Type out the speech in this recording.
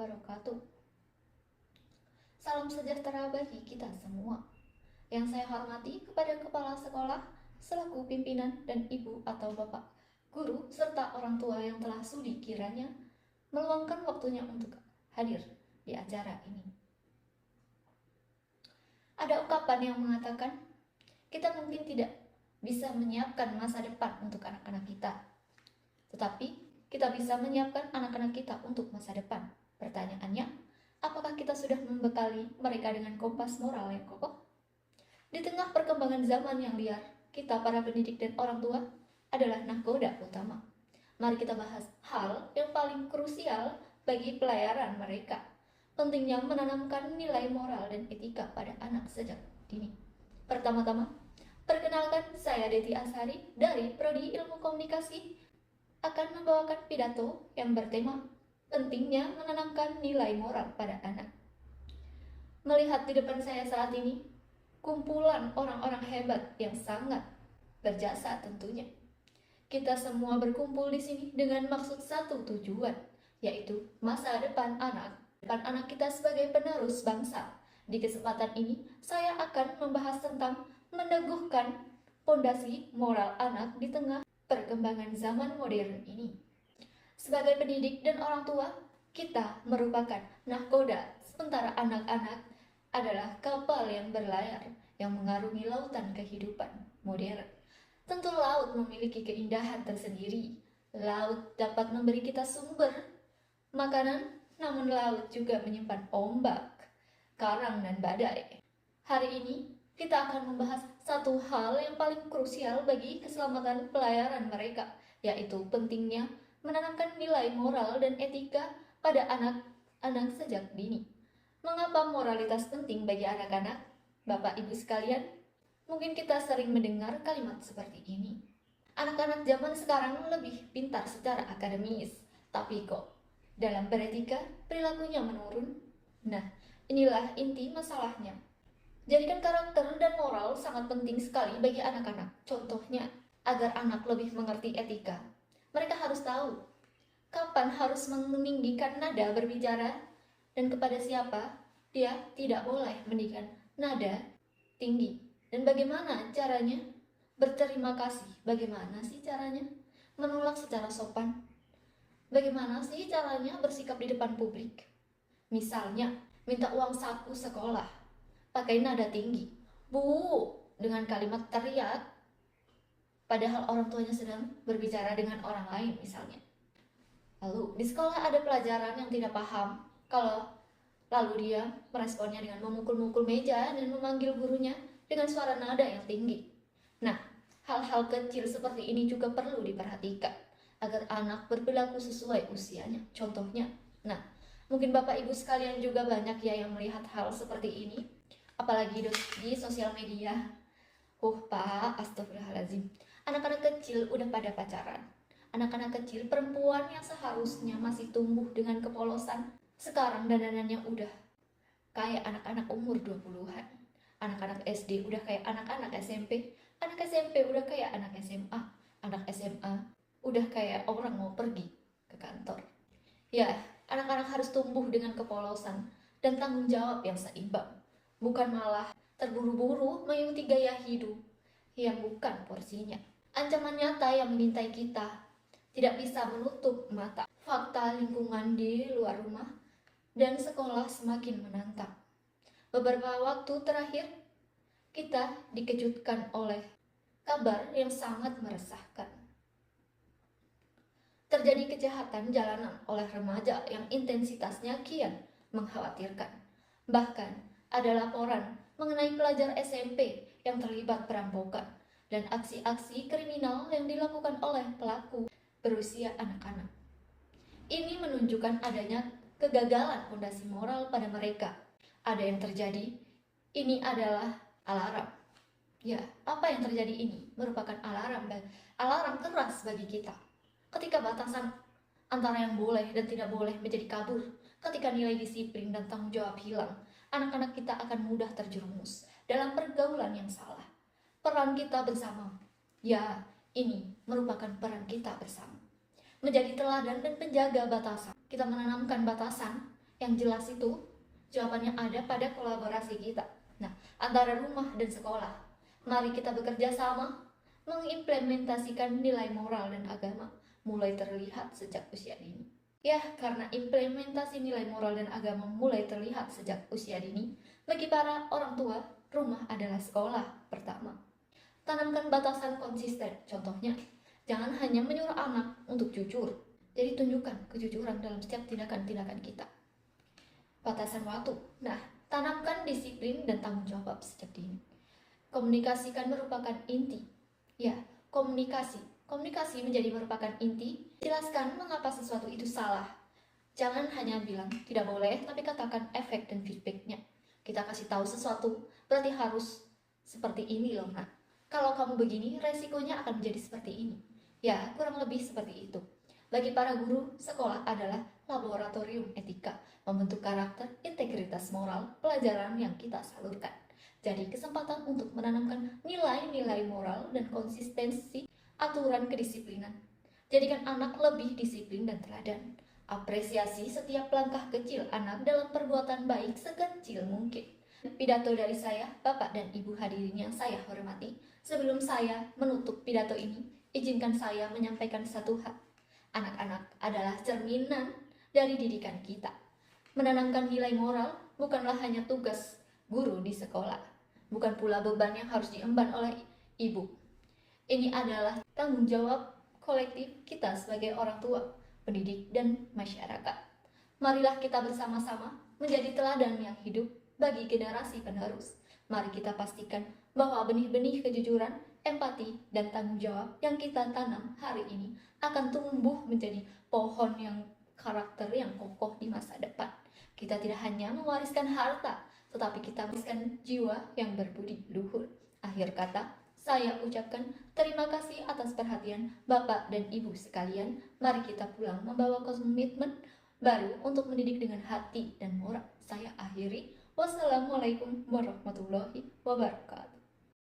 wabarakatuh. Salam sejahtera bagi kita semua. Yang saya hormati kepada kepala sekolah, selaku pimpinan dan ibu atau bapak, guru, serta orang tua yang telah sudi kiranya meluangkan waktunya untuk hadir di acara ini. Ada ungkapan yang mengatakan, kita mungkin tidak bisa menyiapkan masa depan untuk anak-anak kita, tetapi kita bisa menyiapkan anak-anak kita untuk masa depan. Pertanyaannya, apakah kita sudah membekali mereka dengan kompas moral yang kokoh? Di tengah perkembangan zaman yang liar, kita para pendidik dan orang tua adalah nahkoda utama. Mari kita bahas hal yang paling krusial bagi pelayaran mereka. Pentingnya menanamkan nilai moral dan etika pada anak sejak dini. Pertama-tama, perkenalkan saya Deti Asari dari Prodi Ilmu Komunikasi akan membawakan pidato yang bertema pentingnya menanamkan nilai moral pada anak. Melihat di depan saya saat ini, kumpulan orang-orang hebat yang sangat berjasa tentunya. Kita semua berkumpul di sini dengan maksud satu tujuan, yaitu masa depan anak kita sebagai penerus bangsa. Di kesempatan ini, saya akan membahas tentang meneguhkan fondasi moral anak di tengah perkembangan zaman modern ini. Sebagai pendidik dan orang tua, kita merupakan nahkoda, sementara anak-anak adalah kapal yang berlayar yang mengarungi lautan kehidupan modern. Tentu laut memiliki keindahan tersendiri. Laut dapat memberi kita sumber makanan, namun laut juga menyimpan ombak, karang, dan badai. Hari ini kita akan membahas satu hal yang paling krusial bagi keselamatan pelayaran mereka, yaitu pentingnya menanamkan nilai moral dan etika pada anak-anak sejak dini. Mengapa moralitas penting bagi anak-anak? Bapak Ibu sekalian, mungkin kita sering mendengar kalimat seperti ini. Anak-anak zaman sekarang lebih pintar secara akademis, tapi kok dalam beretika perilakunya menurun? Nah, inilah inti masalahnya. Jadikan karakter dan moral sangat penting sekali bagi anak-anak. Contohnya, agar anak lebih mengerti etika, mereka harus tahu kapan harus meninggikan nada berbicara dan kepada siapa dia tidak boleh meninggikan nada tinggi. Dan bagaimana caranya berterima kasih? Bagaimana sih caranya menolak secara sopan? Bagaimana sih caranya bersikap di depan publik? Misalnya, minta uang saku sekolah pakai nada tinggi, "Bu," dengan kalimat teriak, padahal orang tuanya sedang berbicara dengan orang lain misalnya. Lalu di sekolah ada pelajaran yang tidak paham, lalu dia meresponnya dengan memukul-mukul meja dan memanggil gurunya dengan suara nada yang tinggi. Nah, hal-hal kecil seperti ini juga perlu diperhatikan agar anak berperilaku sesuai usianya. Contohnya, mungkin Bapak Ibu sekalian juga banyak ya yang melihat hal seperti ini, apalagi di sosial media. Pak, astagfirullahaladzim. Anak-anak kecil udah pada pacaran. Anak-anak kecil perempuan yang seharusnya masih tumbuh dengan kepolosan, sekarang dandanannya udah kayak anak-anak umur 20-an. Anak-anak SD udah kayak anak-anak SMP. Anak SMP udah kayak anak SMA. Anak SMA udah kayak orang mau pergi ke kantor. Ya, anak-anak harus tumbuh dengan kepolosan dan tanggung jawab yang seimbang, bukan malah terburu-buru mengikuti gaya hidup yang bukan porsinya. Ancaman nyata yang mengintai kita tidak bisa menutup mata. Fakta lingkungan di luar rumah dan sekolah semakin menantang. Beberapa waktu terakhir, kita dikejutkan oleh kabar yang sangat meresahkan. Terjadi kejahatan jalanan oleh remaja yang intensitasnya kian mengkhawatirkan. Bahkan ada laporan mengenai pelajar SMP yang terlibat perampokan dan aksi-aksi kriminal yang dilakukan oleh pelaku berusia anak-anak. Ini menunjukkan adanya kegagalan fondasi moral pada mereka. Ada yang terjadi, ini adalah alarm. Ya, apa yang terjadi ini merupakan alarm keras bagi kita. Ketika batasan antara yang boleh dan tidak boleh menjadi kabur, ketika nilai disiplin dan tanggung jawab hilang, anak-anak kita akan mudah terjerumus dalam pergaulan yang salah. Peran kita bersama, ya, ini merupakan peran kita bersama. Menjadi teladan dan penjaga batasan. Kita menanamkan batasan Yang jelas itu jawabannya ada pada kolaborasi kita. Nah, antara rumah dan sekolah. Mari kita bekerja sama mengimplementasikan nilai moral dan agama mulai terlihat sejak usia dini. Ya, karena implementasi nilai moral dan agama mulai terlihat sejak usia dini, bagi para orang tua, rumah adalah sekolah pertama. Tanamkan batasan konsisten, contohnya, jangan hanya menyuruh anak untuk jujur, jadi tunjukkan kejujuran dalam setiap tindakan-tindakan kita. Batasan waktu, nah, tanamkan disiplin dan tanggung jawab sejak dini. Komunikasikan merupakan inti. Ya, komunikasi. Komunikasi menjadi merupakan inti. Jelaskan mengapa sesuatu itu salah. Jangan hanya bilang tidak boleh, tapi katakan efek dan feedbacknya. Kita kasih tahu sesuatu, berarti harus seperti ini loh, nak. Kalau kamu begini, resikonya akan menjadi seperti ini. Ya, kurang lebih seperti itu. Bagi para guru, sekolah adalah laboratorium etika, membentuk karakter, integritas moral, pelajaran yang kita salurkan. Jadi kesempatan untuk menanamkan nilai-nilai moral dan konsistensi aturan kedisiplinan. Jadikan anak lebih disiplin dan teladan. Apresiasi setiap langkah kecil anak dalam perbuatan baik sekecil mungkin. Pidato dari saya, Bapak dan Ibu hadirin yang saya hormati. Sebelum saya menutup pidato ini, izinkan saya menyampaikan satu hal. Anak-anak adalah cerminan dari didikan kita. Menanamkan nilai moral bukanlah hanya tugas guru di sekolah, bukan pula beban yang harus diemban oleh ibu. Ini adalah tanggung jawab kolektif kita sebagai orang tua, pendidik, dan masyarakat. Marilah kita bersama-sama menjadi teladan yang hidup bagi generasi penerus. Mari kita pastikan bahwa benih-benih kejujuran, empati, dan tanggung jawab yang kita tanam hari ini akan tumbuh menjadi pohon yang karakter yang kokoh di masa depan. Kita tidak hanya mewariskan harta, tetapi kita mewariskan jiwa yang berbudi luhur. Akhir kata, saya ucapkan terima kasih atas perhatian Bapak dan Ibu sekalian. Mari kita pulang membawa komitmen baru untuk mendidik dengan hati dan moral. Saya akhiri. Wassalamualaikum warahmatullahi wabarakatuh.